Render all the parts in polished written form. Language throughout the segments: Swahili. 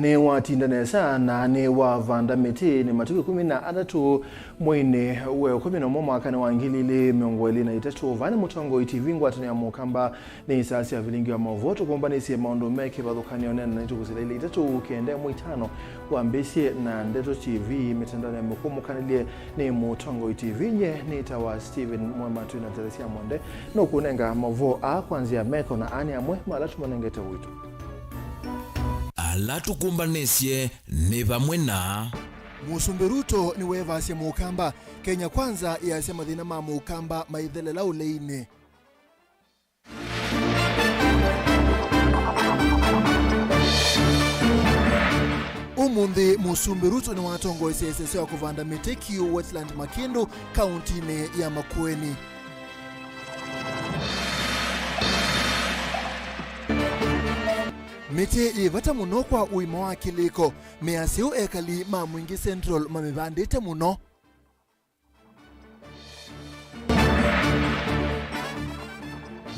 Ni watindanesa na ni wavandamiti ni matuki 13 mwene we 11 mwaka wa 2023 vani mutongo itivingwa tani ya mukamba ni sasi ya Vilingi wa Mauvoo tukomba nisi maondo meke badhukani onena na itu kusilele itatu ukiendea mwitano wa mbesi na Ndeto TV mitandao ya mkumu kanilie ni mutongo itivinye ni itawa Steven MUEMA na Teresia Mwende no kunenga Mauvoo kwanzia meko na ani ya MUEMA alatu manengeta witu alatukumbanesye ni bamwe na Musumbiruto ni wevasye mukamba Kenya kwanza yasya mathina ma mukamba maithelela uleine Umundi Musumbiruto ni watongo isesese wa kuvanda miteki Wetland Makindu kauntini ya Makueni. Mite yivata muno kwa uima wa kiliko measio ekali ma mwingi Central mamibandite muno.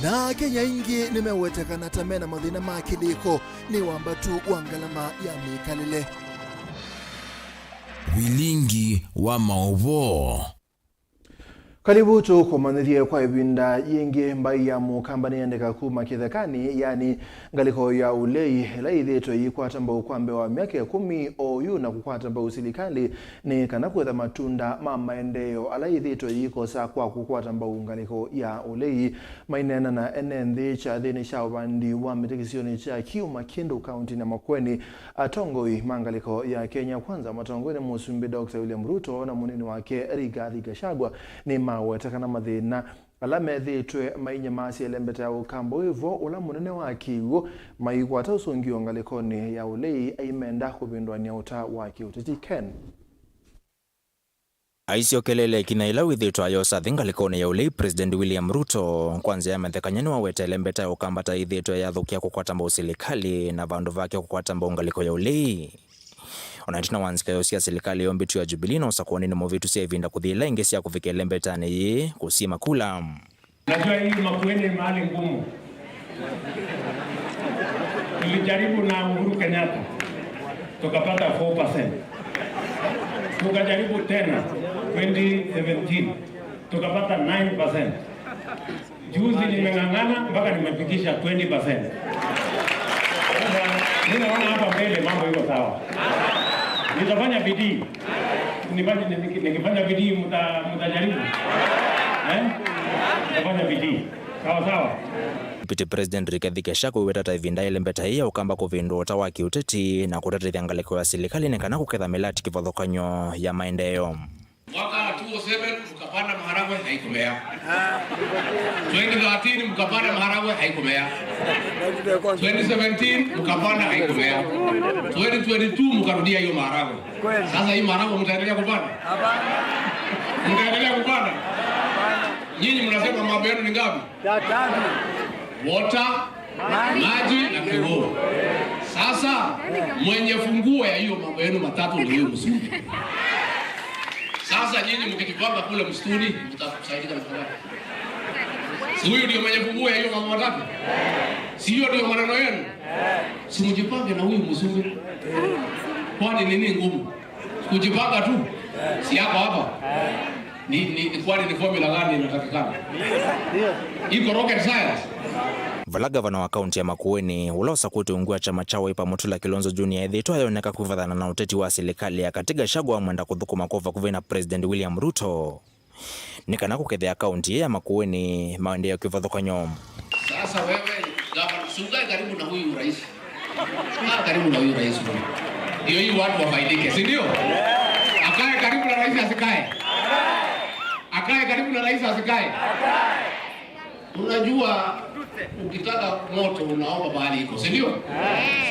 Na Kenya ingi nimewetekana tamena mathina ma kiliko ni wambatu wangalama ya mikalile. Vilingi wa Mauvoo. Karibu tu kumanithie kwa ibinda yingi mbai ya mukamba ni yandeka kuma kithekani yani ngaliko ya ulei laithito yikwata mbao kwambe wa miaka 10 OU na kukwata mbao silikali ni kana kwetha matunda ma maendeleo alaithito yikosa kwa kukwata mbao ngaliko ya ulei mainena na enenthi cha thini sha wandi wa mitikisioni cha Kiuma Kindu County na Makueni atongoi mangaliko ya Kenya kwanza matongoni Musumbi Dr. William Ruto na munini wake Rigathi Gachagua ni wetakana mathina alame thitwe mainya masi elembeta ya ukambo hivyo ula munene wa kiwo maikwata usungio ngalikoni ya ulei aimenda kubindwa ni uta wa kiutiti Ken Aisio kelele kinaila withitwa yosa thingalikoni ya ulei President William Ruto kwanza ya methekanyani wa weta elembeta ya ukambata ithitwe ya thukia kukwata mbao silikali na vandu vake kukwata mbao ngaliko ya ulei Onatina wanzika yosia serikali yombi tu ya Jubilee na usakuoni ni movitu siya ivinda kuthila ingesi ya kufike lembetane ye kusima kula. Najua hii Makueni mahali ngumu. Tulijaribu na Uhuru Kenyatta. Tukapata 4%. Tukajaribu tena 2017. Tukapata 9%. Juzi nimeng'ang'ana mpaka nimefikisha 20%. Ninaona hapa mbele mambo iko sawa. Nitafanya bidii. Nikifanya bidii mtajaribu. Nitafanya bidii. Sawa. Deputy President Rigathi Gachagua wetata ivinda elembeta hiya ukamba kuvindu utawa kiuteti na kutata ngaliko ya serikali nekana kuketha melati kivathokanyo ya maendeleo. Mwaka 2007 mkapanda maharagwe haikumea. 2013 mkapanda maharagwe haikumea. 2017 mkapanda haikumea. 2022 mkarudia hiyo maharagwe. Sasa hii maharagwe mtaendelea kupanda? Hapana. Mtaendelea kupanda? Nyinyi mnasema mambo yenu ni ngapi? 3. Water, maji na kiroho. Sasa mwenye funguo ya hiyo mambo yenu matatu ni huyo Musumbi. Sasa nyinyi mkijipanga kule msituni mtasaidika na kwa. Si huyo ndio mwenye funguo ya hiyo mambo matatu? Si hiyo ndio maneno yenu? Si mjipange na huyu Musumbi. Kwani nini ngumu? Kujipanga tu. Si yako hapa. Kwani ni formula gani inatakikana? Iko rocket science. Vala gavana wa kaunti ya Makueni ulosa kutuungua chama chawe ipa Mutula Kilonzo Junior ethitwa yoneka kuvathana na uteti wa serikali ya Rigathi Gachagua mwenda kuthukuma kova kuvena President William Ruto nikana kukethea kaunti ya Makueni maendeleo kivathokanyo. Sasa wewe gavana sungai karibu na huyu rais. Karibu na huyu rais. Ndio hii watu wafaidike, si ndio? Akae karibu na rais asikae. Akae karibu na rais asikae. Unajua ukitaka moto unaomba bahali iko, si ndio?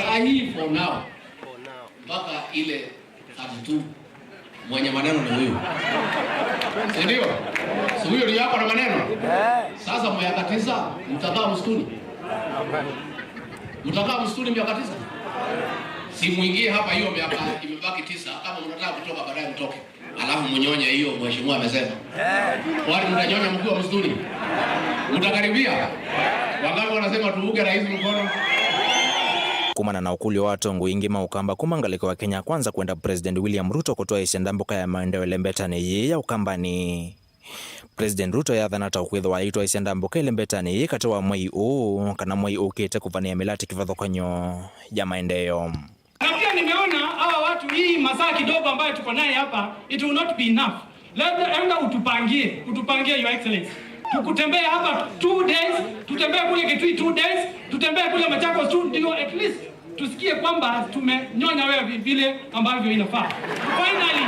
Saa hii for now. Mpaka ile 32 mwenye maneno ni huyu. Si ndio? Si huyo ndio hapo na maneno? Sasa miaka 9 mtakaa msituni. Mtakaa msituni miaka 9. Si muingie hapa hiyo miaka imebaki 9 kama mnataka kutoka baadaye mtoke. Alafu mnyonye hiyo mheshimiwa amesema. Wale mtanyonya mkiwa msituni. Mtakaribia. Wangapi wanasema tuuge rais mkono? kumana na ukulio wa tongo ingi maukamba kumangaliko wa Kenya kwanza kwenda President William Ruto kutoa isendambuka ya maendeleo lembetani ya ukambani. President Ruto yathanata ukwithwa aitwa isendambuka lembetani katoa mwai kana mwai ukite kuvania milati kivathokanyo ya maendeleo. Pia nimeona hawa watu hii masaa kidogo ambayo tuko naye hapa, it will not be enough. Enda utupangie your excellency. Tukutembee hapa 2 days, tutembee kule Kitui 2 days, tutembee kule Machakos 2 days, at least tusikie kwamba tumenyonya wewe vile ambavyo inafaa. Finally,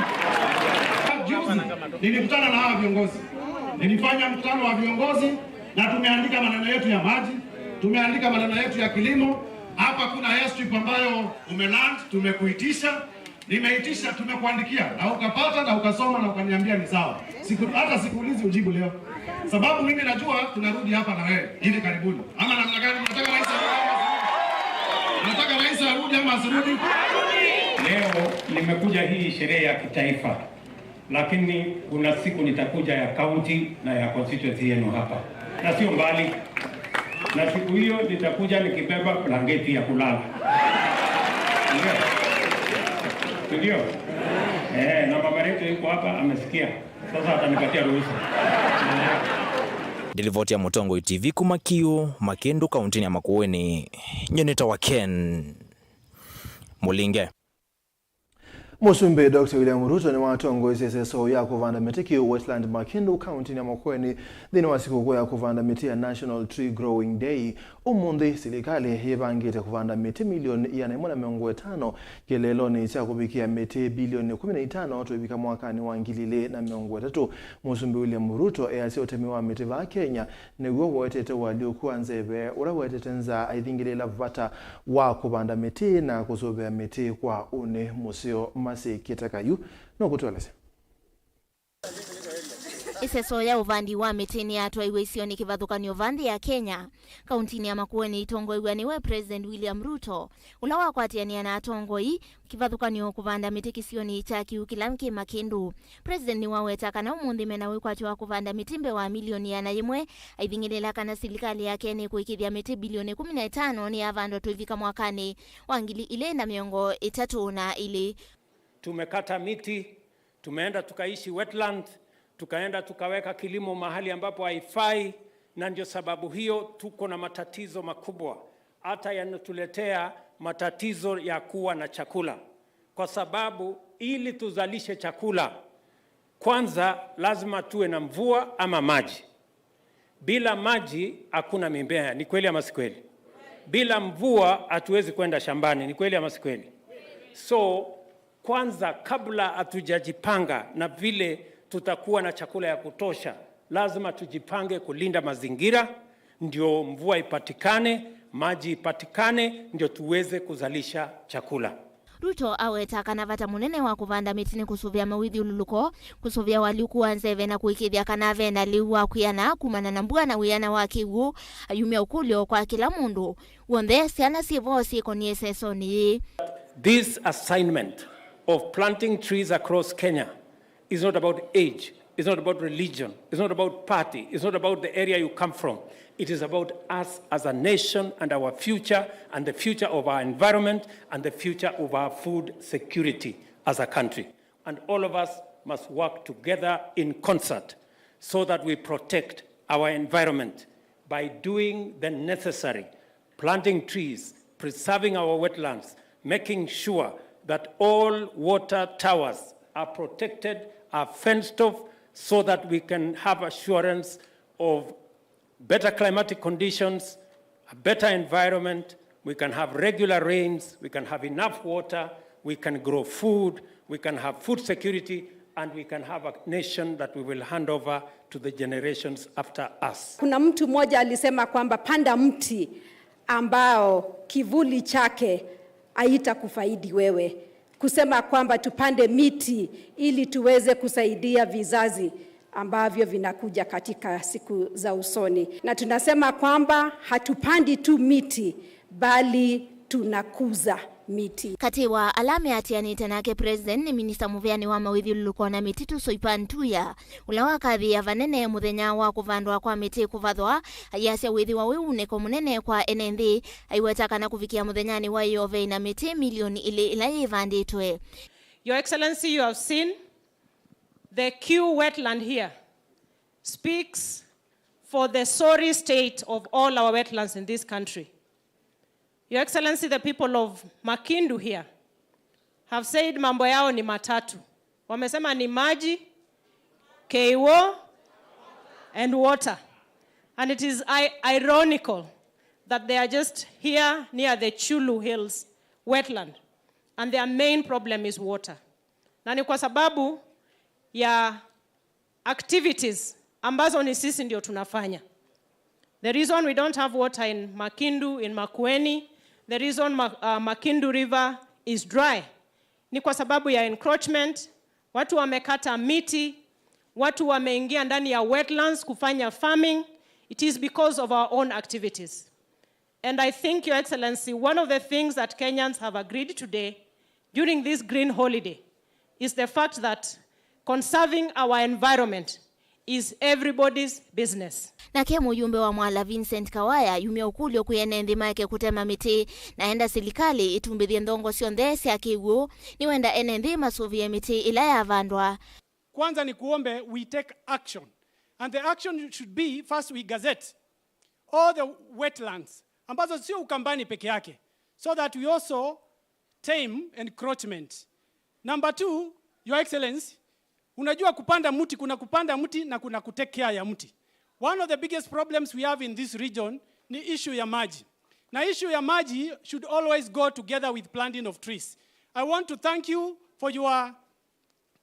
nilikutana na hawa viongozi. Nilifanya mkutano wa viongozi na tumeandika maneno yetu ya maji, tumeandika maneno yetu ya kilimo. Hapa kuna airstrip ambayo umeland, tumekuitisha, nimeitisha, tumekuandikia na ukapata na ukasoma na ukaniambia ni sawa. Hata sikuulizi ujibu leo. Sababu mimi najua tunarudi hapa na wewe hivi karibuni. Ama namna gani mnataka rais arudi? Mnataka rais arudi ama asirudi? Leo nimekuja hii sherehe ya kitaifa. Lakini kuna siku nitakuja ya county na ya constituency yenu hapa. Na sio mbali. Na siku hiyo nitakuja nikibeba blanketi ya kulala. Ndio. Na mama yetu yuko hapa amesikia. Sasa atanipatia ruhusa. Dilivoti ya Mutongo TV kumakio Makendu kaunti ya Makueni. Nyoneta wa Ken Mulinge. Musumbe Dr. William Ruto ni watongozi seso ya kuvanda miti Westland Makendu kaunti ya Makueni dhini wa siku ya kuvanda miti ya National Tree Growing Day. Umundi serikali yebangite kuvanda miti milioni 450 kileloni cha kubikia miti bilioni 15 tubika mwakani wa 2023. Musumbe William Ruto yasiotemiwa miti ba Kenya niguo wetete waliokuwa nzebe urawetetenza aithingilela vata wa kuvanda miti na kusobea miti kwa une musio masi kitakayu no kutwalese. Iseso ya uvandi wa mitini ya atwa iwesio ni kivathukanio vandi ya Kenya. Kauntini ya Makueni itongoiwa niwe President William Ruto. Ulawa kwatiania na atongoi kivathukanio kuvanda miti kisioni cha kiukilamki Makendu. President ni waweta kana umundi mena wikwatiwa kuvanda mitimbe wa milioni ya nayimwe. Aithingilela kana serikali ya Kenya kuikithia miti bilioni 15 ni avando tuivika mwakani wa 2023 na ili. Tumekata miti, tumeenda tukaishi wetland, tukaenda tukaweka kilimo mahali ambapo haifai, na ndio sababu hiyo tuko na matatizo makubwa. Hata yanatuletea matatizo ya kuwa na chakula. Kwa sababu ili tuzalishe chakula, kwanza lazima tuwe na mvua ama maji. Bila maji hakuna mimea, ni kweli ama si kweli? Bila mvua hatuwezi kwenda shambani, ni kweli ama si kweli? So kwanza kabla hatujajipanga na vile tutakuwa na chakula ya kutosha, lazima tujipange kulinda mazingira, ndio mvua ipatikane, maji ipatikane, ndio tuweze kuzalisha chakula. Ruto aweta kana vata munene wa kuvanda mitini kusuvia mawithi ululuko, kusuvia walikuwa nzeve na kuikithia kanave na liwa kuyana kumana na mbua na uyana wa kiwu ayumia ukulio kwa kila mundu. Wonde siana sivosi koni eseso ni. This assignment of planting trees across Kenya is not about age, it's not about religion, it's not about party, it's not about the area you come from. It is about us as a nation and our future and the future of our environment and the future of our food security as a country. And all of us must work together in concert so that we protect our environment by doing the necessary, planting trees, preserving our wetlands, making sure that all water towers are protected, are fenced off, so that we can have assurance of better climatic conditions, a better environment, we can have regular rains, we can have enough water, we can grow food, we can have food security, and we can have a nation that we will hand over to the generations after us. Kuna mtu mmoja alisema kwamba panda mti ambao kivuli chake haitakufaidi wewe. Kusema kwamba tupande miti ili tuweze kusaidia vizazi ambavyo vinakuja katika siku za usoni. Na tunasema kwamba hatupandi tu miti bali tunakuza miti. Katiwa alame atianite nake president ni minister muveani wa mawithuluko na mititu Soipan Tuya ulawa kathi ya vanene muthenya wa kuvandwa kwa miti kuvathwa ayasya withi wa wiuneko munene kwa NND aiweta kana kufikia muthenyani wa yove na miti milioni ile ila yivanditwe. Your Excellency, you have seen the Q wetland here speaks for the sorry state of all our wetlands in this country. Your Excellency, the people of Makindu here have said mambo yao ni matatu. Wamesema ni maji, KO, and water. And it is ironical that they are just here near the Chulu Hills wetland. And their main problem is water. Na ni kwa sababu ya activities ambazo ni sisi ndio tunafanya. The reason we don't have water in Makindu, in Makueni, the reason Makindu River is dry ni kwa sababu ya encroachment, watu wamekata miti, watu wameingia ndani ya wetlands kufanya farming. It is because of our own activities. And I think, Your Excellency, one of the things that Kenyans have agreed today during this green holiday is the fact that conserving our environment is everybody's business. Nake mujumbe wa Mwala Vincent Kawaya yumia ukulio kuyene nthima yake kutema miti naenda serikali itumbithie ndongo sionthe cia kiwu ni wenda ene nthima suvie miti ila yavandwa. Kwanza ni kuombe we take action, and the action should be first we gazette all the wetlands ambazo sio Ukambani peke yake, so that we also tame encroachment. Number 2, Your Excellency, unajua kupanda mti, kuna kupanda mti na kuna kutake care ya mti. One of the biggest problems we have in this region ni issue ya maji. Na issue ya maji should always go together with planting of trees. I want to thank you for your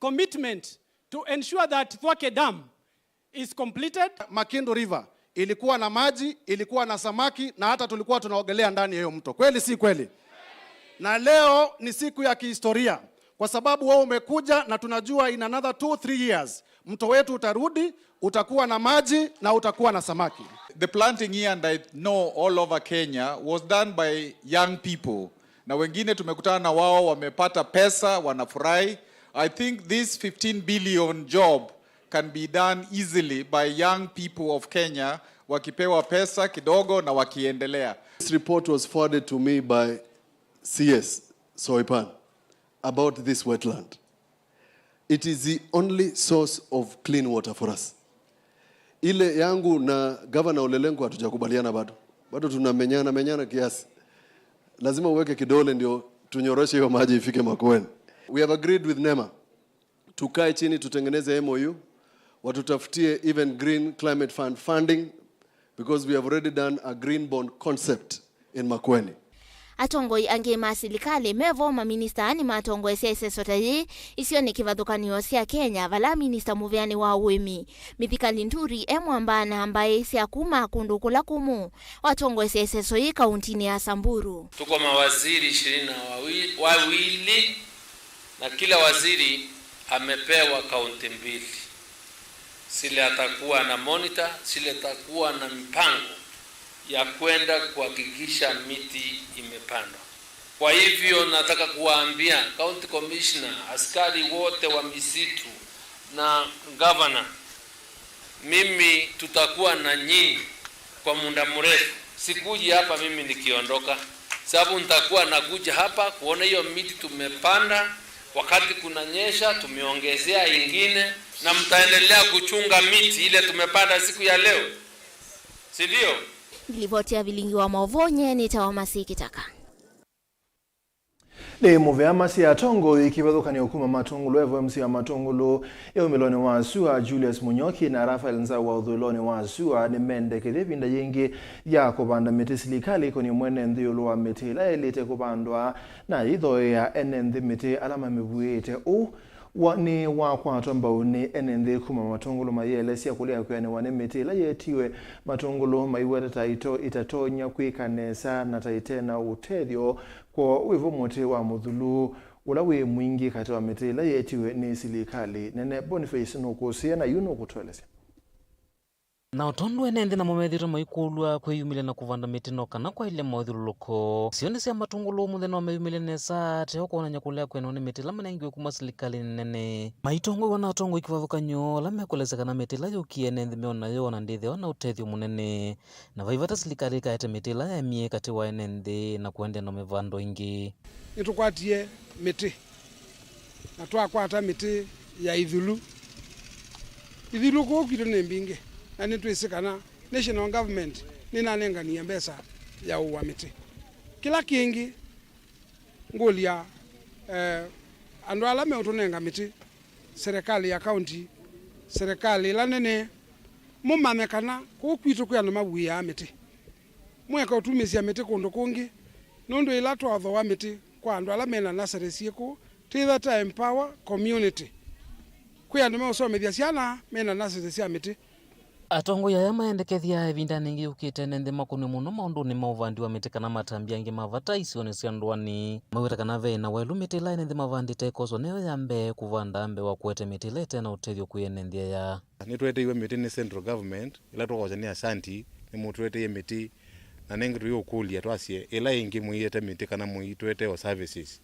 commitment to ensure that Thwake Dam is completed. Makindu River ilikuwa na maji, ilikuwa na samaki, na hata tulikuwa tunaogelea ndani ya hiyo mto. Kweli si kweli? Na leo ni siku ya kihistoria kwa sababu wao umekuja na tunajua in another 2-3 years mto wetu utarudi, utakuwa na maji na utakuwa na samaki. The planting here, and I know all over Kenya, was done by young people. Na wengine tumekutana na wao wamepata pesa, wanafurahi. I think this 15 billion job can be done easily by young people of Kenya wakipewa pesa kidogo na wakiendelea. This report was forwarded to me by CS Soipan about this wetland. It is the only source of clean water for us. Ile yangu na Governor Olelengu hatujakubaliana bado. Bado tunamenyana kiasi. Lazima uweke kidole ndio tunyoroshe hiyo maji ifike Makueni. We have agreed with NEMA tukae chini tutengeneze MOU, watutafutie even green climate fund funding, because we have already done a green bond concept in Makueni. Atongoi ange masilikali mevo maminista ni matongo ese sotayi isio ni kivathukanio cia Kenya vala minista muveani wa uimi mithikali nturi emwambana ambaye cia kuma kundu kula kumu watongo ese soi kauntini ya Samburu. Tuko mawaziri 22 na kila waziri amepewa kaunti mbili. Sile atakuwa na monitor, sile atakuwa na mpango ya kwenda kuhakikisha miti imepandwa. Kwa hivyo nataka kuwaambia county commissioner, askari wote wa misitu na governor, mimi tutakuwa na nyinyi kwa muda mrefu. Sikuji hapa mimi nikiondoka, sababu nitakuwa nakuja hapa kuona hiyo miti tumepanda, wakati kunanyesha tumeongezea ingine, na mtaendelea kuchunga miti ile tumepanda siku ya leo. Si ndio? Nilivotia Vilingi wa Mauvoo ni tawamasiki Ni muveama si atongo ikivathukanio ukuma matungulu evo MC ya matungulu eumiloni wa Sua Julius Munyoki na Rafael Nzau wa uthuloni wa Sua ni mende kithivinda yingi ya kupanda miti silikali koni mwene nthiulu wa miti ila elite kupandwa na itho ya enenthi miti alama mivuite ni wakwatwa mbau ni enenthi kuma matungulu mayele cia kulia kuyani wane miti ila yetiwe matungulu maiweta taito itatonya kwikanesa na taitena utethio kwa wivu muti wa muthulu ula wi mwingi kati wa miti ila yetiwe ni silikali nene Boniface nukusia na yuno kutwelesya. na otondo enende na momethiro moikulwa kwiyumile na kuvanda miti no kana kwa ile mothiruluko sioni cia matungulu mutheno meyumile nesa teo kuona nyakulea kweno ni miti lama nengi kuma serikali nene maitongo wana otongo ikivathukanyo lama kulezekana miti la yukie nende meona yo na ndithe ona utethio munene na vaivata serikali kaete miti la ya mie kati wa enende na kuendea no mevando ingi nitukwatie miti na twakwata miti ya ithulu kukito ni mbingi na nitwisikana national government ninanengania mbesa ya uwa miti kila kingi ngulia andu ala meutunenga miti serikali ya county serikali la nene mumamekana kukwitu kwa mabuya ya miti mweka utumisia miti kundu kungi nundu ila twatho wa miti kwa andu ala mena nasare siku titha ta empower community kwa andu meusomethia ciana mena nasare cia miti atongo yaya maendekethia evinda ningi ukite nende makuni muno maundu ni mauvandi wa miti kana matambia ngi mavata isione cia ndwani mawita kana vena welu miti la nende mavandite koso neo yambe kuvanda mbe wa kuete miti lete na utethio kuyenendia ya nitwete iwe miti ni central government ila tukoza ni asanti ni mutwete ye miti na nengi tuyo kulia twasie ila ingi muiyete miti kana muitwete o services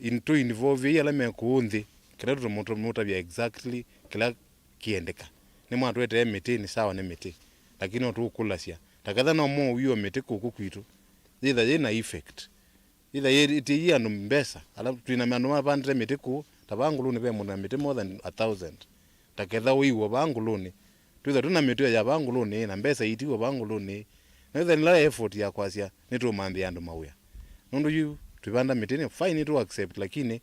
into involve ila mekuundi kila tumoto bya exactly kila kiendeka ni mwatwete miti ni sawa ni miti lakini otukulasia takatha no mo uyo miti kuku kwitu either ina effect either iti ya no mbesa ala twina mandu mavandire miti ku tabanguluni be muna miti more than 1000 takatha uiwo banguluni twitha tuna miti ya banguluni na mbesa itiwo banguluni na either la effort ya kwasia nitumambia andu mauya nundu yu twibanda miti ni fine to accept lakini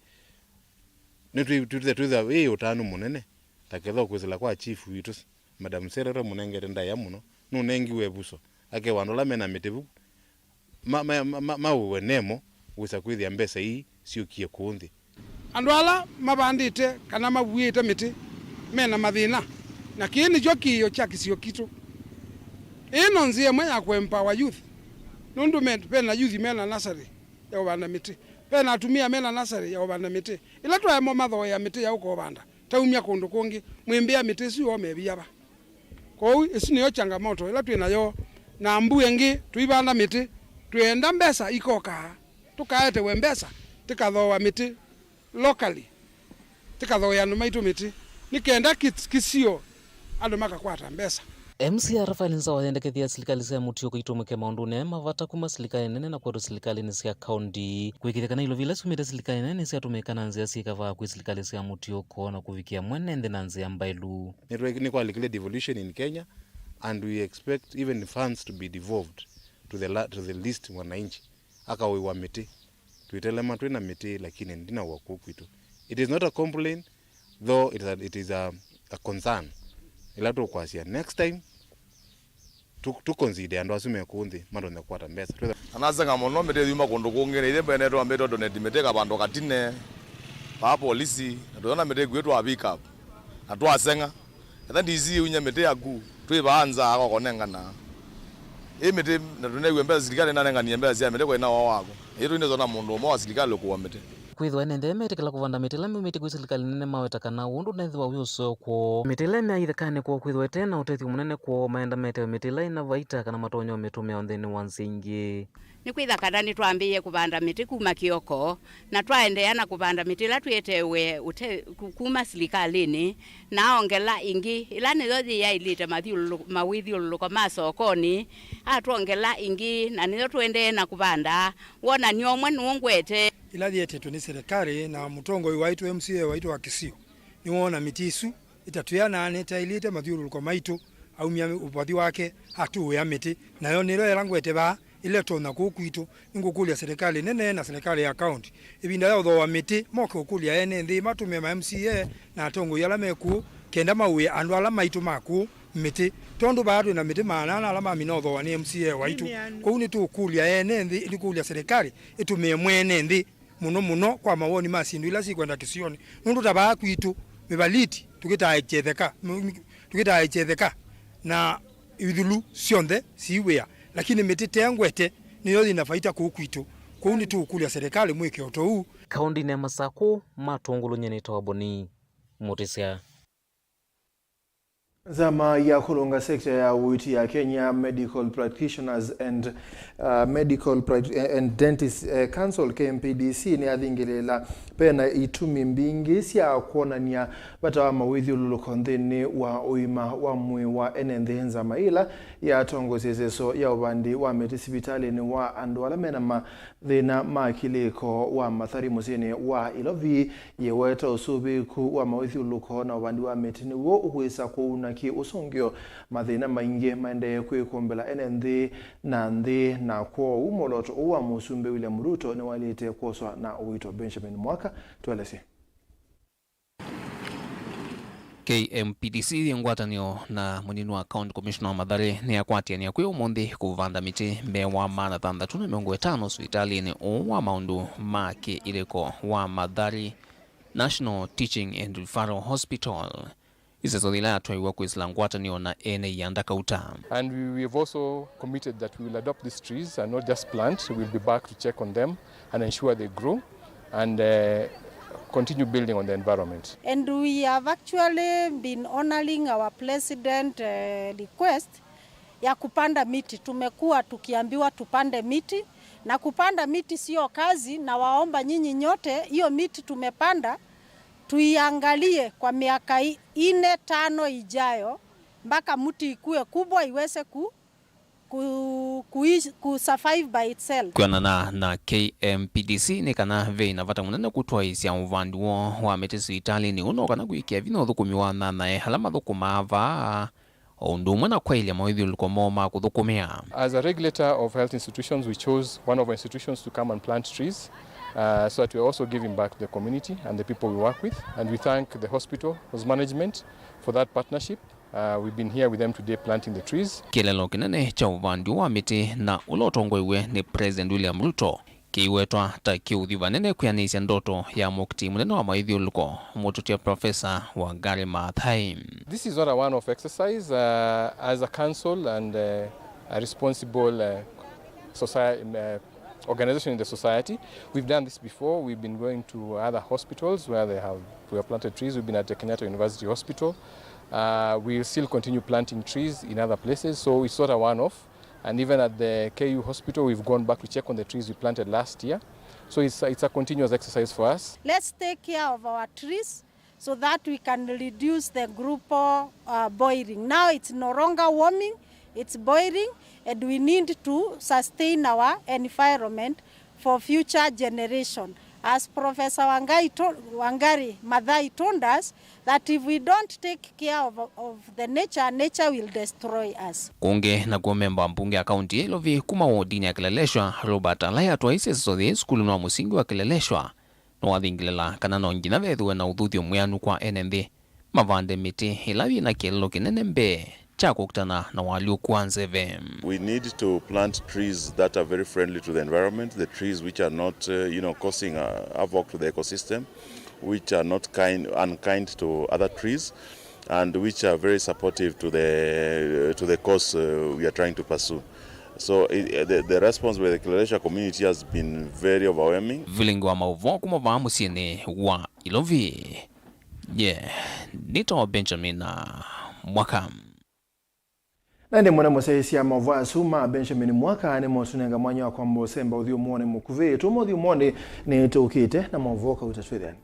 twitha utanu munene taketho kwizila kwa chief witu madam serera munengere ndaya muno nunengi webuso ake wandola mena mitivu mawe nemo wisa kwithia mbesa hii siukie kuundi andu ala mabandite kana mabuite miti mena mathina na kini jokiyo cha kisio kitu ino nzie mwe ku empower youth nundu pena youth mena nasari ya ubanda miti pena atumia mena nasari ya ubanda miti ila twaemo matho ya miti ya uko banda taumia kundu kungi mwimbia miti sio mebiaba kwa hiyo isi niyo changamoto ila twinayo na mbu engi tuibanda miti twenda mbesa ikoka tukaete we mbesa tikathoa miti locally tikathoa no maitu miti nikenda kisio andu makakwata mbesa MCR Rafael Nzawa yendekethia serikali cia mutio kuitumike maundu ne mavata kuma serikali nene na kwa serikali ni cia county kwikithekana ilo vile sumite serikali nene cia tumikana nzia sikava kwa serikali cia mutio kona kuvikia mwenende na nzia mbailu ni kwa likile devolution in Kenya and we expect even funds to be devolved to the list wananchi aka we wa miti tuitelema twina miti lakini ndina wakukwitu it is not a complaint though it is a concern ila tu kwasia next time tu consider andu asume kundi mando ne kwata mbesa anazenga mono mete yuma kundu kungene ile bene to ambeto donate meteka bando katine pa polisi ndona mete gwetu abika atu asenga enda ndizi unya mete yaku twibanza ako konengana mete ndone gwembeza serikali nanenga ni mbeza mete kwa ina wako hiyo ine zona mundu mo serikali ku mete kwithwa nende mete kala kuvanda mete la mete kwa serikali nene maweta kana undu nethwa uso ko mete la mya ithekane kwa kwithwa tena utethio munene kwa maenda mete mete la ina vaita kana matonyo metume ontheni wansingi ni kwitha kana ni twambiye kuvanda miti kuma kioko na twaendeana kuvanda miti la twetewe kuma serikalini na ongela ingi ila ni yothi ya ilite mawithiuluko masokoni atwongela ingi na niyo twendee kuvanda wona ni omwe nungwete ila yetetu ni serikali na mutongo waitu MCA waitu wa Kisio ni wona mitisu itatuyana aneta ilite mathiuluko maitu au mya upathi wake hatu ya miti nayo nilo elangwete ba ile tona kukwitu ngukulia serikali nene na serikali ya county ibinda yao tho wa miti moke ukulia ene nthi matume ma MCA na tongo yala meku kenda mawe andu ala maitu maku miti tondu baadu na miti maana ala mamino tho wa ni MCA waitu kwa uni tu ukulia ene nthi ilikulia serikali itumie mwene nthi muno kwa mawoni masindu ila sikwenda Kisioni nundu tabaa kwitu mibaliti tukitaechetheka na ithulu cionthe siwea lakini miti tengwete niyo ina faida kukwitu kuuni tu kulia serikali mwike otou kaundi ne masako matungulu nyene toboni mutisia Zama ya kulunga sekta ya uiti ya Kenya Medical Practitioners and Dentist Council KMPDC ni athingilela pena itumi mbingi sia kuonania batawa mawithi ulukonthini wa uima wa mwe wa enenthi nzama ila ya tongozezeso ya ubandi wa meti sibitali ni wa andu ala mena mathina makiliko wa mathari musini wa ilovi yeweta usubiku wa mawithi uluko na ubandi wa meti ni wo uwisa kuuna ki usongyo mathina maingi maende kwikombela enenthi na nthi na kwa umoloto uwa musumbe William Ruto ni walite kuoswa na uwito Benjamin Mwaka tueleze. KMPDC ngwatanio na munini wa County Commissioner wa Mathare ni akwatiania kwi umuthi kuvanda miti mewa mana thanthatu na 50 hospitalini wa maundu make iliko wa Mathare National Teaching and Referral Hospital. Isezolila atwaiwa kwisila ngwatanio na ene yanda kauta. And we have also committed that we will adopt these trees and not just plant. We'll be back to check on them and ensure they grow and continue building on the environment. And we have actually been honoring our president request ya kupanda miti. Tumekuwa tukiambiwa tupande miti na kupanda miti sio kazi, na waomba nyinyi nyote hiyo miti tumepanda tuiangalie kwa miaka 4-5 ijayo mpaka mti ikue kubwa iweze ku survive by itself. Kuanana na KMPDC ni kana veina vata munene kutwaisya uvanduo wa meti sibitali ni uno kana kuikia vino thukumiwa na halama thukumava ondumwe na kwailia mawithi ulikomoma kuthukumia. As a regulator of health institutions, we chose one of our institutions to come and plant trees so that we are also giving back to the community and the people we work with, and we thank the hospital's management for that partnership. We've been here with them today planting the trees. Kilelo kinene cha uvandu wa miti na ulotongwewe ni President William Ruto kiwetwa ta kiuthiva nene kuyanisya ndoto ya mukti munene wa mawithi uliko mututia Professor Wangari Maathai. This is not a one-off exercise. As a council and a responsible society, organization in the society, we've done this before. We've been going to other hospitals where we have planted trees. We've been at the Kenyatta University Hospital. We'll still continue planting trees in other places, so it's not a one-off. And even at the KU Hospital, we've gone back to check on the trees we planted last year. So it's a continuous exercise for us. Let's take care of our trees so that we can reduce the group boiling. Now it's no longer warming, it's boiling, and we need to sustain our environment for future generation. As Professor Wangari Maathai told us, that if we don't take care of the nature will destroy us. Kunge na kuomemba mbunge ya kaunti ya Ilovi kuma wodini ya kileleshwa Robert Alaya twaise sothe skulu na musingi wa kileleshwa no wathingilela kana no ngina vethuwe na uthuthio mwianu kwa enenthi mavande miti ilawi na kilelo kinene mbe cha kukutana na waliu kuanzeve. We need to plant trees that are very friendly to the environment, the trees which are not causing havoc to the ecosystem, which are not unkind to other trees, and which are very supportive to the cause we are trying to pursue. So the response by the Kileleshwa community has been very overwhelming. Vilingi wa Mauvoo kumava musini wa Ilovi. Nito Benjamin Mwaka. Nende mwana mwasaisi ya Mauvoo asuma Benjamin Mwaka ni mwasunenga mwanya wa kwa mbosemba udhiu mwone mkuvi. Tumo udhiu mwone ni tukite na Mauvoo ka utatwidhani.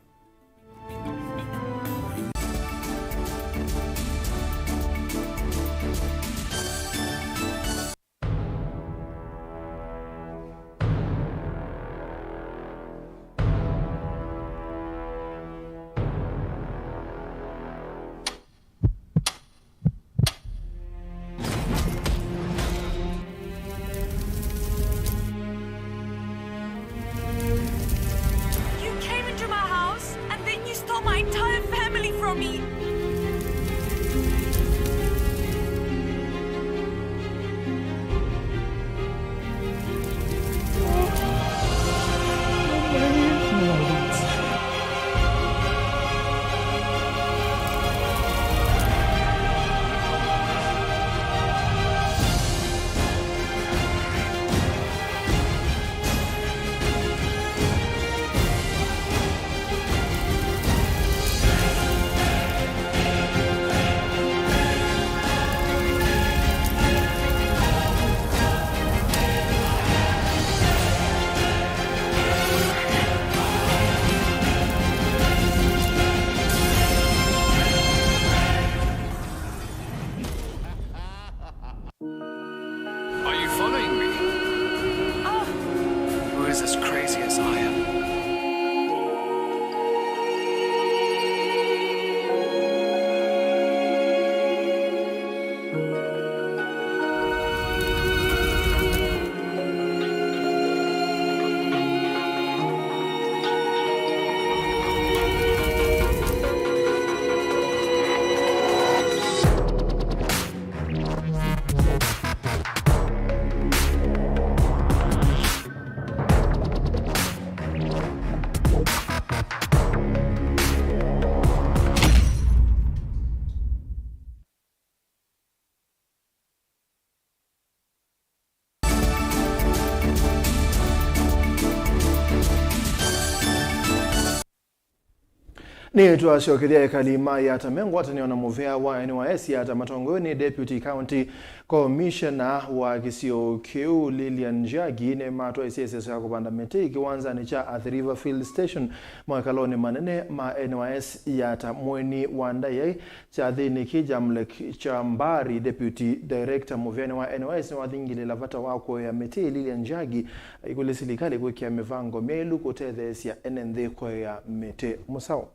Ni twacokethia kalima ya tamengo ataniona muvea wa NYS ya tamatongoni Deputy County Commissioner wa Kisio Kiu Lilian Njagi ne matwa isiese ya kupanda miti kiwanza ni cha Athi River Field Station mwakaloni manene ma NYS ya tamweni wandaye cha dhini kijamlek cha mbari Deputy Director muveni wa NYS ni wadhingile lavata wako ya miti Lilian Njagi ikulisirikali kuikia mivango mielu kutethesya NND kwa ya miti musao.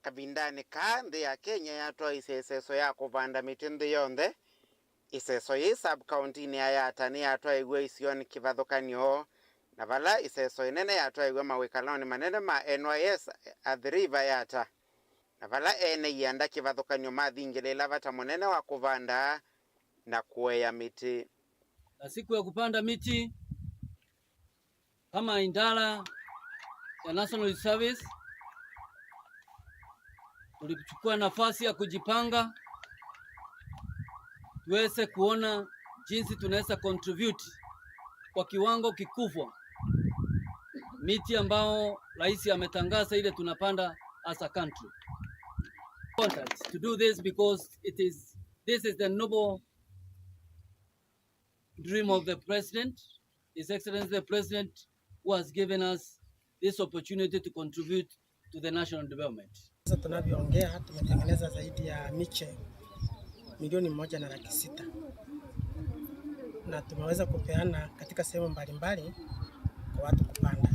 Kabindani kandi ya Kenya yatwa iseso ya kupanda miti nthi yonthe iseso yi sub county ni ayatani yatwa igwe isioni kivathukanio na vala iseso inene yatwa igwe mawikaloni manene ma NYS Athi River yata na vala ene yanda kivathukanio mathingile lavata munene wa kuvanda na kueya miti. Na siku ya kupanda miti kama indara ya National Service tulichukua nafasi ya kujipanga tuweze kuona jinsi tunaweza contribute kwa kiwango kikubwa miti ambao rais ametangaza ile tunapanda as a country. To do this because this is the noble dream of the president, His Excellency the President, who has given us this opportunity to contribute to the national development. Sasa tunavyoongea tumetengeneza zaidi ya miche 1.6 milioni na tumeweza kupeana katika sehemu mbalimbali kwa watu kupanda.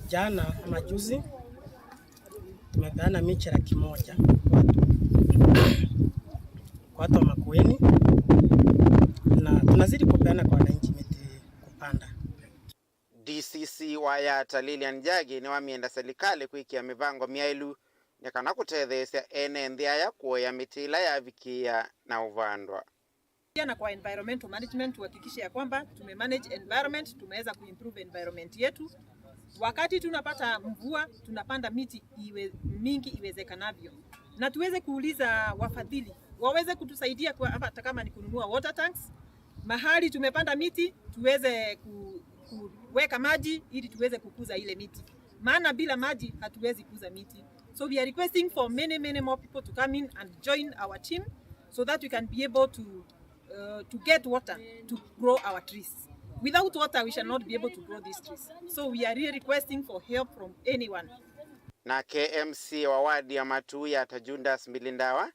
Jana ama juzi tumepeana miche 100,000 kwa watu wa Makueni na tunazidi kupeana kwa wananchi miti kupanda. DCC wa yata Lilian Njagi ni wamienda serikali kuikia mivango miailu nekana kutethesya ene nthia ya kuoya mitila ya vikia na uvandwa. Na kwa environmental management tuhakikishe ya kwamba tumemanage environment, tumeweza kuimprove environment yetu. Wakati tunapata mvua tunapanda miti mingi iwezekanavyo. Na tuweze kuuliza wafadhili waweze kutusaidia kwa hata kama ni kununua water tanks. Mahali tumepanda miti tuweze kuweka maji ili tuweze kukuza ile miti. Maana bila maji hatuwezi kukuza miti. So we are requesting for many more people to come in and join our team so that we can be able to get water to grow our trees. Without water we shall not be able to grow these trees. So we are really requesting for help from anyone. Na KMC wa wadi ya Matu ya Tajundas Milindawa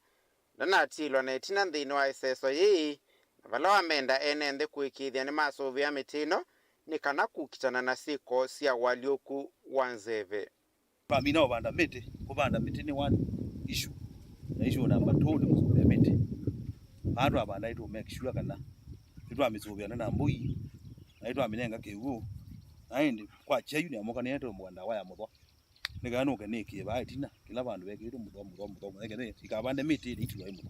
na atilo na itina nthini wa iseso yii vala wamenda ene nthi kuikithia ni masovi ya mitino ni kana kukitana na siko sia walioku wanzeve. Pamina wabanda miti ni one issue. Na issue number 2 ni masovi ya miti. Hatu wabanda itu make sure kana itu wamisovi ya nana mbui na itu waminenga kiwu na hindi kwa chayu ni amoka ni yetu mwanda waya mwadwa. Nikanu keniki ba itina kila bandu beke itu mudwa nekene ikabande miti itu wa imu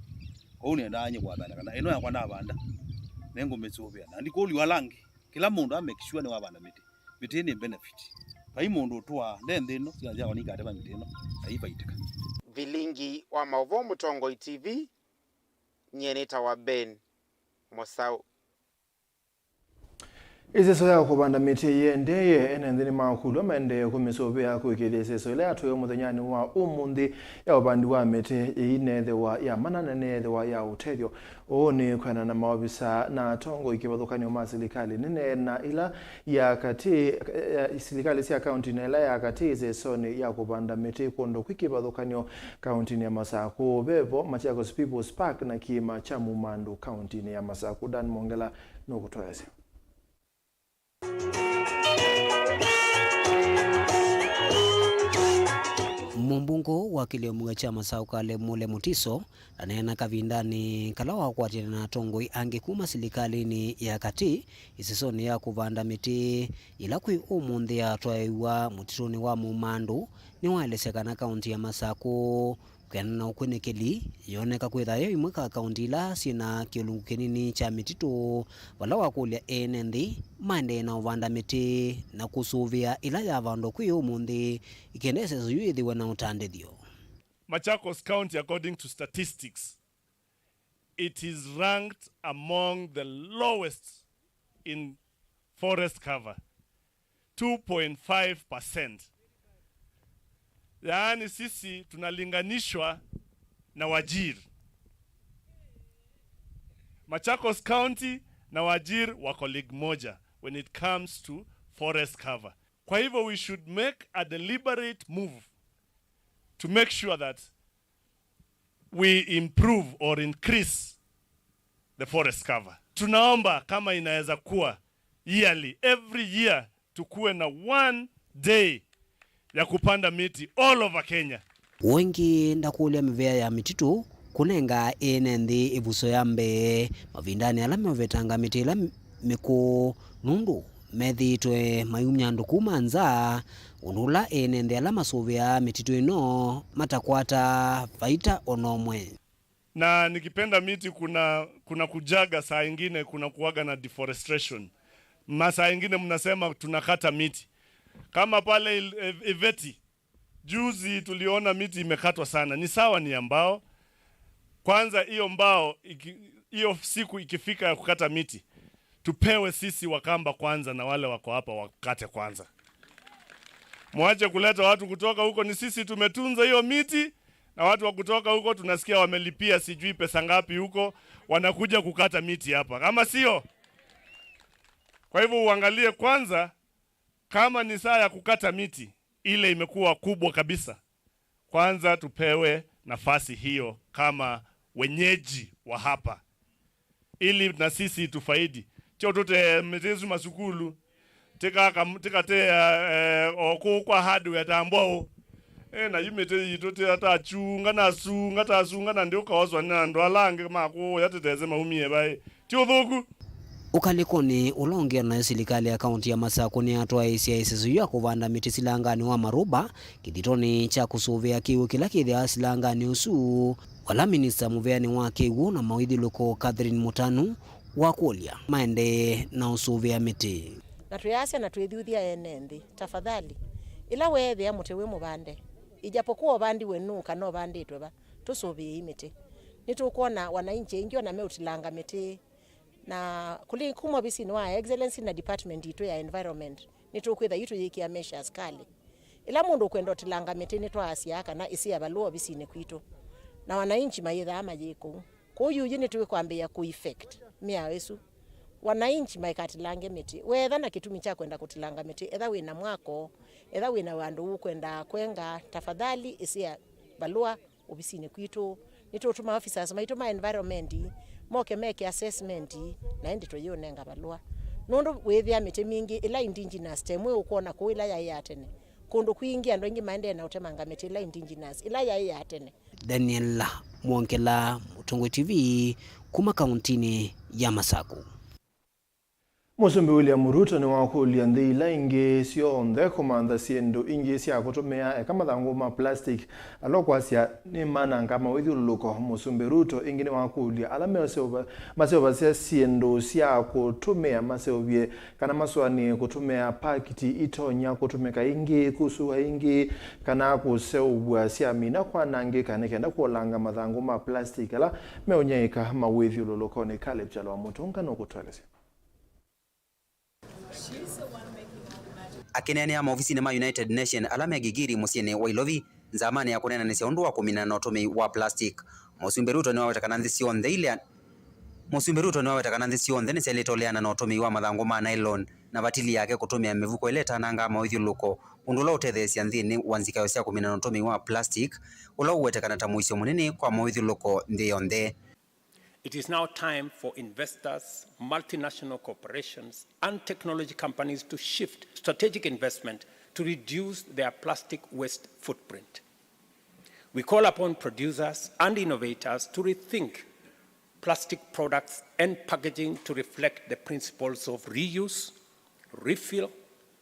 ko ni ndanye kwa bana kana eno yakwa nabanda nengo metsovya na ndikoli walangi kila mundu amake sure ni wabanda miti ni benefit pai mundu twa ndendino sianza wanika atema miti no aipa itika. Vilingi wa Mauvoo Mutongo TV nyeneta wa Ben Mosau. Iseso ya kupanda miti yendeye ene nthini makulu mende kumisovea kuikilia iseso ile atuyo muthenyani wa umundi ya upandi wa miti inethewa ya manana nethewa ya utethyo ni kwana na maofisa na tongo ikivathukanio ma serikali nene na ila ya kati serikali sia county na ila ya kati isesoni ya kupanda miti kondo kwikivathukanio county ya Masaku bevo Machakos People's Park na kima cha Mumandu county ya Masaku. Dan Mongela no kutoyasi. Mumbungo wa kiliomuga cha Masau kale mule mutiso anena kavindani kalawa kwatira na tongoi angekuma silikalini ya kati isisoni ya kuvanda miti ila kui umundi ya twaiwa mutisoni wa Mumandu ni waelesekana kaunti ya Masaku kena ukwenekeli yoneka kwithayo imwe ka kaunti ila sina kiolungu kinini cha mititu wala wakulia enendi mande na uvanda miti na kusuvia ila ya vando kwi umundi ikendese zuyithiwe na utandithio. Machakos County, according to statistics, it is ranked among the lowest in forest cover, 2.5%. Yaani sisi tunalinganishwa na Wajir. Machakos County na Wajir wako league moja when it comes to forest cover. Kwa hivyo we should make a deliberate move to make sure that we improve or increase the forest cover. Tunaomba kama inaweza kuwa yearly, every year tukuwe na 1 day ya kupanda miti all over Kenya. Wengi ndakulia mivea ya mititu kunenga enendi ibuso yambe mavindani ala mevetanga miti ila miku nundu methitwe mayumyandu kumanza unula enendi ala masuvia mititu ino matakwata faita onomwe. Na nikipenda miti kuna kujaga saa ingine kuna kuwaga na deforestation. Masaa ingine mnasema tunakata miti. Kama pale Iveti juzi tuliona miti imekatwa sana. Ni sawa ni ambao. Kwanza hiyo mbao hiyo siku ikifika ya kukata miti tupewe sisi Wakamba kwanza na wale wako hapa wakate kwanza. Mwache kuleta watu kutoka huko, ni sisi tumetunza hiyo miti na watu wa kutoka huko tunasikia wamelipia sijui pesa ngapi huko wanakuja kukata miti hapa. Kama sio. Kwa hivyo uangalie kwanza kama ni saa ya kukata miti ile imekuwa kubwa kabisa. Kwanza tupewe nafasi hiyo kama wenyeji wa hapa. Ili na sisi tufaidi. Chio tute mtezu masukulu. Tika te okukwa hardware tambao. Na yimete yitote atachunga na sunga tasunga na ndio kawazwa na ndo alange mako yateteze maumie bai. Chio thuku. Ukalikoni ulongea na serikali ya kaunti ya Masako ni atwa ICISS ya kuvanda miti silangani wa Maruba kithitoni cha kusuvia kiu kila kithia silangani usu wala minista muveani wa kiu na mawidhi loko Catherine Mutanu wa kulia maende na usuvia miti na tuyasya na twithuthia enendi tafadhali ila wethe ya mutewe mubande ijapokuwa bandi wenu kana banditwe ba tusuvia imiti nitukuona wananchi ingio na meutilanga miti na kuli kumwa bisi ni wa excellency na department ito ya environment nitukwitha yitu yikia measures kali ila mundu kwenda tilanga meteni twasia kana isi abaluo bisi ne kwito na wananchi mayitha amajiko kuyu yini tuwe kwambia ku effect mia wesu wananchi maikatilange miti wetha na kitumi cha kwenda kutilanga miti etha wina mwako etha wina wandu kwenda kwenga tafadhali isi abalua ubisi ne kwito nitutuma officers maito ma environment moke make assessment na ndi toyonenga balua nundu wethia miti mingi ila indigenous temwe ukona ko ila ya tene kundu kuingia ndo ingi maende na utemanga miti ila indigenous ila ya tene. Daniel Mwongela, Mutongwe TV, kuma kauntini ya Masako. Musumbi William Ruto ni wakulia ndila inge sionthe kumantha siendo inge sia kutumia kama thangu ma plastic alokwasia ni mananga mawithuluko. Musumbi Ruto inge ni wakulia ala maseo sia siendo sia kutumia maseo kana maswani kutumia pakiti itonya kutumika inge kusuwa inge kana kuseubwa sia mina kwa nange kana kenda kuolanga mathangu ma plastic ala meonyaika mawithuluko ni Caleb Chalwa Mutunga no kutweleza. Akinenea maofisini ma United Nation alame gigiri musiene wa Ilovi zamani ya kunena nisi ondoa kumina na utumi wa plastic. Musumbi Ruto ni wawetakana ndhisionde ile Musumbi Ruto ni wawetakana ndhisionde nisi alitoleana na utumi wa mathangu ma nylon na batili yake kutumia mivuko ileta nanga mawithuluko undula utethesia nthini wanzikayo sia kumina na utumi wa plastic ula uwetakana tamuisio munini kwa mawithuluko nthi yonthe. It is now time for investors, multinational corporations, and technology companies to shift strategic investment to reduce their plastic waste footprint. We call upon producers and innovators to rethink plastic products and packaging to reflect the principles of reuse, refill,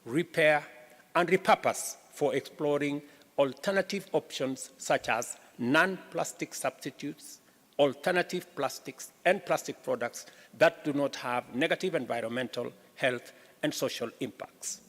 repair, and repurpose for exploring alternative options such as non-plastic substitutes, alternative plastics and plastic products that do not have negative environmental, health, and social impacts.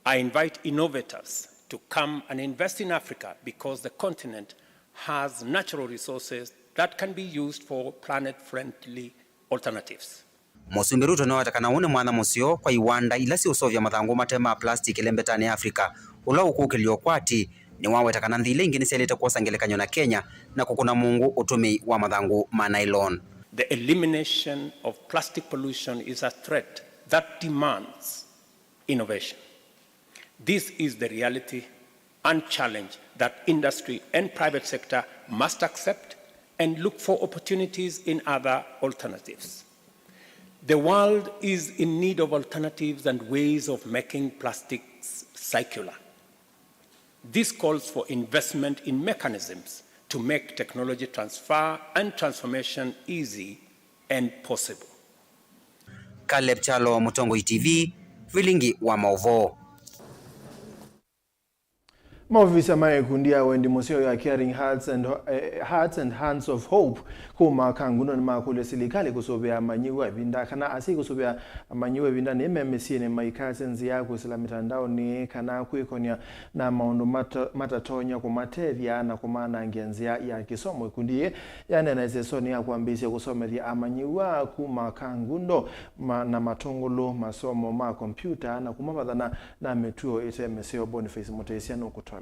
I invite innovators to come and invest in Africa because the continent has natural resources that can be used for planet-friendly alternatives. Musumbi Ruto ni watakana une mwana musio kwa iwanda ila si usovya mathangu matema plastic ilembetani Afrika ula ukukilio kwati ni wawetakana nthile ingi niselete kuosa ngelekanyo na Kenya na kukuna mungu utumi wa mathangu ma nylon. The elimination of plastic pollution is a threat that demands innovation. This is the reality and challenge that industry and private sector must accept and look for opportunities in other alternatives. The world is in need of alternatives and ways of making plastics circular. This calls for investment in mechanisms to make technology transfer and transformation easy and possible. Caleb Chalo, Mutongo TV, Vilingi wa Mauvoo. Maofisa maekundia wendi museo ya Caring Hearts and Hands of Hope kuma kanguno ni makule silikali kusobea manyiwa vinda kana asi kusobea manyiwa vinda ni MMC ni maikase nzia kusila mitandao ni kana kuikonia na maundu matatonya kumateria na kumana ngenzia ya kisomo ikundie yani naizesoni ya kuambisi kusomeria amanyiwa kuma kangundo na matongolo masomo ma kompyuta na kumabadhana na metuo ite MSC Boniface Mutesiano kutoa.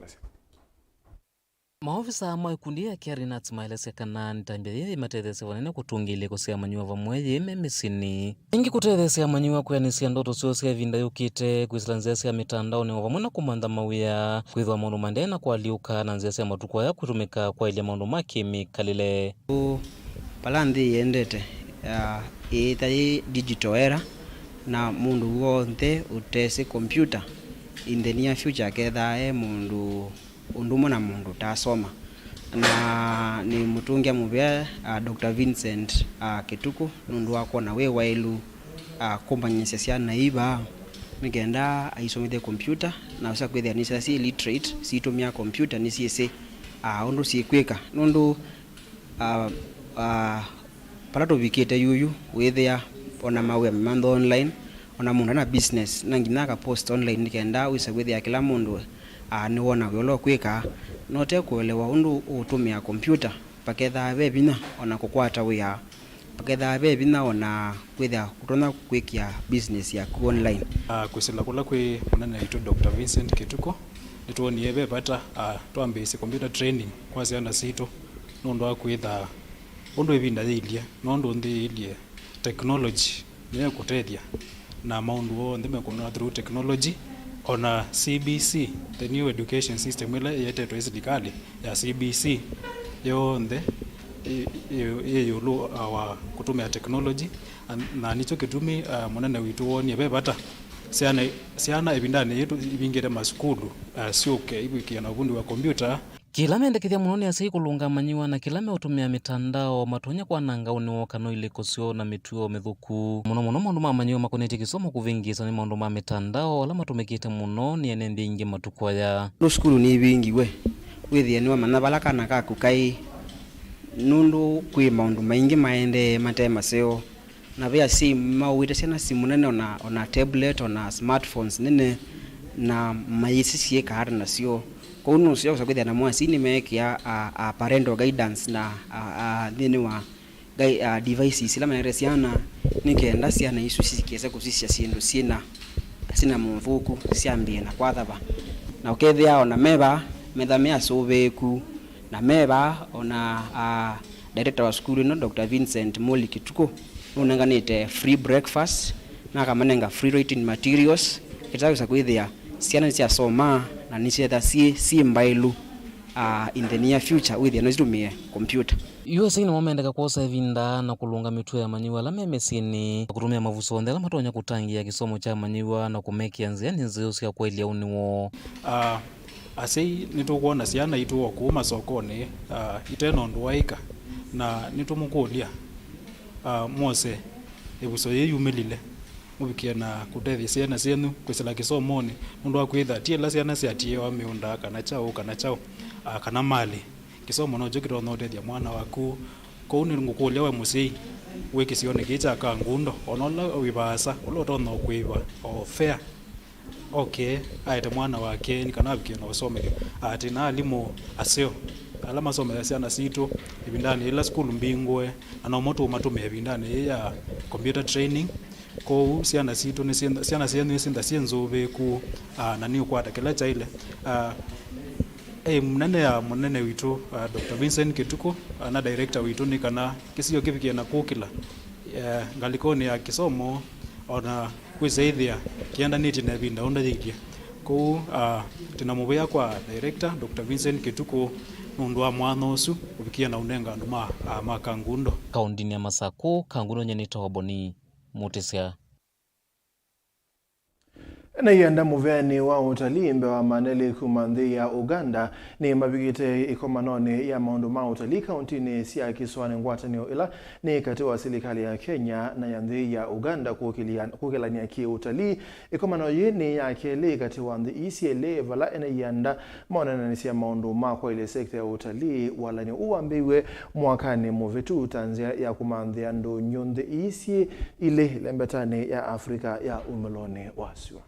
Maofisa maikundi ya Caring Hearts maelese kana nitambia matethese wanene kutungile kusea manyiwa vamweye memesini ingi kutethese manyiwa kuyanisia ndoto sio sia vinda yukite kuislanzese mitandao ni wavamuna kumanda mawia kuithwa maundu mandena kwa liuka na nzese matukwa ya kutumika kwa ile maundu makemikalile palandi yendete itayi digital era na mundu wonthe utese computer in the near future kethae mundu undumo na mundu tasoma na ni mutungia muvya Dr. Vincent Kituku nundu wako na we wailu kumbanyesya cia naiba mikenda aisomithie computer na usa kwithia ni cia literate situmia computer ni ciese undu cikwika nundu parato vikite yuyu withia ona mawe mando online ona mundu na business na ngina ka post online nikenda usa kwithia kila mundu ni wona wolo kwika note kuelewa undu utumia computer paketha bebina ona kukwata wia paketha bebina ona kwitha kutona kwikia business ya online kusila kula kwi munene itu Dr. Vincent Kituko nituoni yebe bata twambisi computer training kwa ciana sito nundu akwitha undu ibinda yilia nundu ndi ilie technology ni kutethia na maundu o ndime kumna through technology ona CBC the new education system ile yetetwa isikali ya CBC yonde yeyulu awa kutumia technology na nicho kitumi munene witu woni bebata siana ibindani yetu ibingire masukulu sioke ibikia na ufundi wa computer kila mendekithia munoni asai kulunga manyiwa na kila meutumia mitandao matonya kwa nanga uniwo kano ile kosio na mituo mithuku muno maundu ma manyiwa makonete kisomo kuvingisa ni maundu ma mitandao ala matumikite muno ni ene ndingi matukwa ya skulu ni vingi we withia ni wamana bala kana kaku kai nundu kwi maundu maingi maende matema seo na vya mawite ciana simu nene ona tablet ona smartphones nene na maisi cieka hata nacio kono cio sakwithia na mwasi ni mekia parental guidance na thini wa devices ila manere ciana nikenda ciana isu cikiesa kusisya cindu sina mvuku ciambie na kwathaba na ukethia ona meba methamea soveku na meba ona director wa school no Dr. Vincent Moli Kituko unanganite free breakfast na kamanenga free writing materials kitakusa kwithia ciana cia soma na nicietha si mbailu in the near future withia no citumie computer USA ni wamendeka kuosa vinda na kulunga mituo ya manyiwa la memesini kutumia mavuso ndela matonya kutangia kisomo cha manyiwa na kumekia nziani nzio cia kweli uniwo asei nitukuona ciana itu kuma sokoni iteno ndwaika na nitumukulia mose ebuso yeyumelile mubikia na kutethia ciana cienu kwisila kisomoni mundu akwitha tiela ciana ciatie wa miunda kana chao kana mali kisomo no jukiro no tethia mwana waku ko ni ngukulia we musei wiki cione kicha ka ngundo onola wibasa uloto no kwiba o fair okay aite mwana wake ni kana bikia no some ati na alimu asio ala masomo ya ciana sito ibindani ila school mbingwe ana moto matume ibindani ya computer training ko ciana sito ni ciana cienu cinda cienzobe ku na ni ukwata kila chaile munene witu Dr. Vincent Kituku na director witu ni kana kisio kivikia na kukila ngalikoni ya kisomo ona kwisaithia kienda niti na vinda onda thikia ku tinamubuya kwa director Dr. Vincent Kituku nundu wa mwana usu ubikia na unenga andu ma Kangundo kaundini ya Masako Kangundo nyenita waboni mutisia na yenda muveni wa utalii mbe wa maneli kumanthi ya Uganda ni mabigite ikomanoni ya maundu ma utalii kauntini sia Kiswani ngwatanio ila ni kati wa serikali ya Kenya na yanthi ya Uganda kukilania ki utalii ikomano yini ya kele kati wa nthi ICLA vala ene yenda maonana sia maundu ma kwa ile sekta ya utalii wala ni uambiwe mwakani muvitu tanzia ya kumanthi ya ndo nyonde isi ile lembetani ya Afrika ya umeloni wasio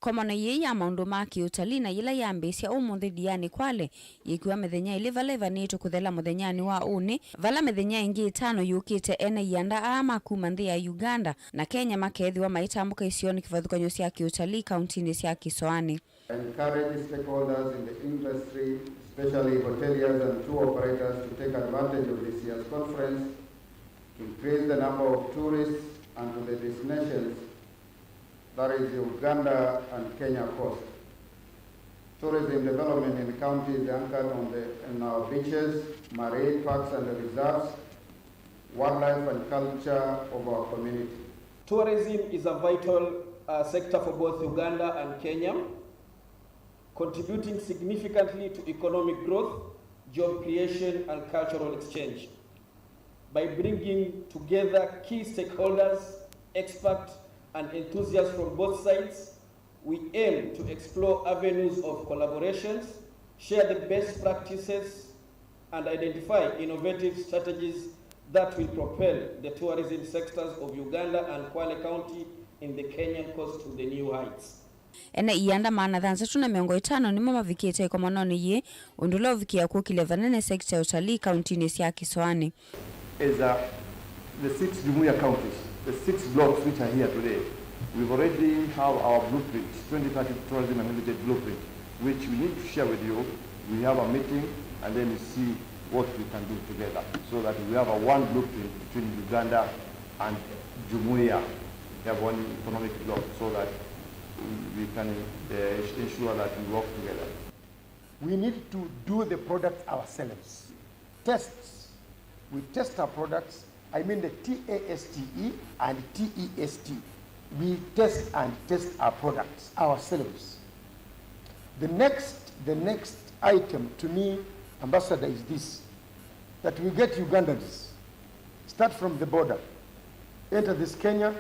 komana ye ya maundu ma kiutalii na ila yambisia umuthi diani Kwale yikiwa mithenya ili vala ivanite kuthela muthenyani wa uni vala mithenya ingi 5 yukite ene yanda ama kuma nthi ya Uganda na Kenya makethiwa maitambuka isioni kivathukanyo cia kiutalii kauntini cia Kiswani. Encourage stakeholders in the industry, especially hoteliers and tour operators, to take advantage of this year's conference to increase the number of tourists and to the destinations that is Uganda and Kenya coast. Tourism development in the county is anchored on our beaches, marine parks and reserves, wildlife and culture of our community. Tourism is a vital sector for both Uganda and Kenya, contributing significantly to economic growth, job creation and cultural exchange. By bringing together key stakeholders, experts and enthusiasts from both sides, we aim to explore avenues of collaborations, share the best practices, and identify innovative strategies that will propel the tourism sectors of Uganda and Kwale County in the Kenyan coast to the new heights. Ene ianda maana thansa tuna miongo 5 nimo mavikite ikomanoni ye undulo vikia kukile vanene sekta ya utalii kauntini cia Kiswani. As the 6 Jumuiya counties, the 6 blocks which are here today, we've already have our blueprint, 2030 tourism and heritage blueprint, which we need to share with you. We have a meeting and then we see what we can do together so that we have a one blueprint between Uganda and Jumuiya. We have one economic block so that we can ensure that we work together. We need to do the product ourselves. Tests. We test our products. I mean the TASTE and TEST. We test our products ourselves. The next item to me, Ambassador, is this: that we get Ugandans, start from the border, enter this Kenya,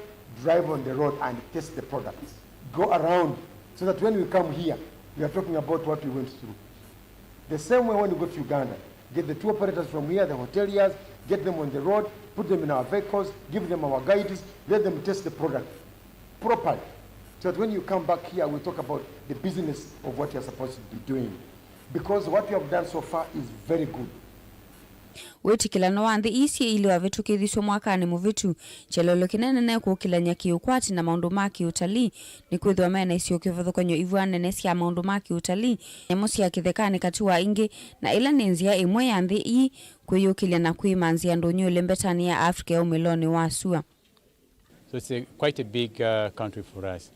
drive on the road and test the products. Go around so that when we come here, we are talking about what we went through. The same way when we go to Uganda, get the tour operators from here, the hoteliers, get them on the road, put them in our vehicles, give them our guides, let them test the product properly. So that when you come back here, we talk about the business of what you're supposed to be doing. Because what you have done so far is very good. Wetikilano wa nthi isi ili wavitukithiswa mwakani muvitu chelolo kinene na kukilanya kiukwati na maundu ma kiutalii ni kwithwa mena isio kivathukanyo ivwa nene cia maundu ma kiutalii nyamo cia kithekani kati wa ingi na ila ni nzia imwe ya nthi ii kwiyukilia na kwimanzia ndunyu lembetani ya Afrika ya umeloni wa sua. So it's quite a big country for us,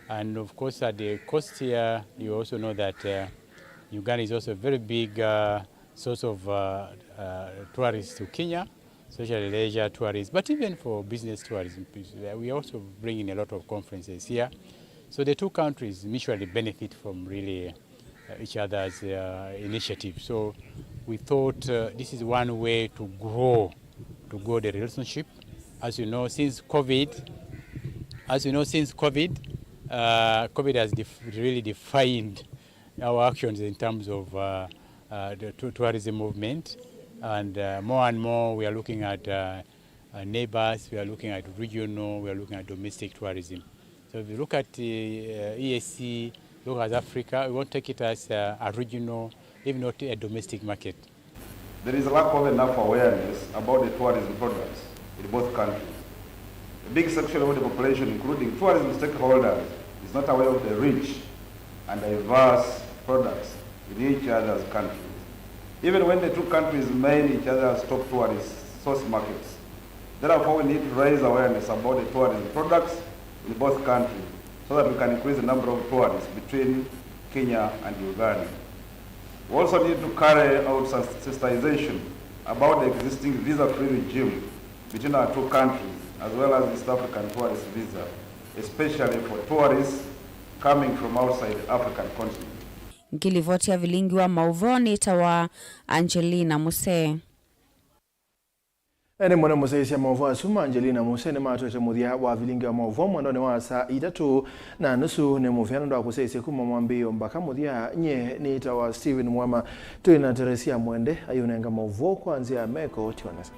and of course at the coast here you also know that Uganda is also a very big source of tourists to Kenya, especially leisure tourists, but even for business tourism. We also bring in a lot of conferences here. So the two countries mutually benefit from really each other's initiative. So we thought this is one way to grow the relationship. As you know, since COVID, COVID has really defined our actions in terms of the tourism movement, and more we are looking at neighbors, we are looking at regional, we are looking at domestic tourism. So if you look at EAC, look at Africa, we want to take it as a regional, if not a domestic market. There is a lack of enough awareness about the tourism products in both countries. A big section of the population, including tourism stakeholders, is not aware of the rich and diverse products in each other's countries. Even when the two countries remain each other's top tourist source markets. Therefore, we need to raise awareness about the tourism products in both countries so that we can increase the number of tourists between Kenya and Uganda. We also need to carry out sensitization about the existing visa-free regime between our two countries, as well as East African tourist visa, especially for tourists coming from outside the African continent. Nkilivotia Vilingi wa Mauvoo nitawa Angelina Muse. Ene mwana musaisia Mauvoo asuma Angelina Muse ni matwete muthia wa Vilingi wa Mauvoo mwandoni wa saa 3:30 ni mufiano ndo akusaisia kuma mwambio mpaka muthia nye nitawa Steven Mwema tuina Teresia Mwende ayunenga Mauvoo kuanzia Meko Tionesa.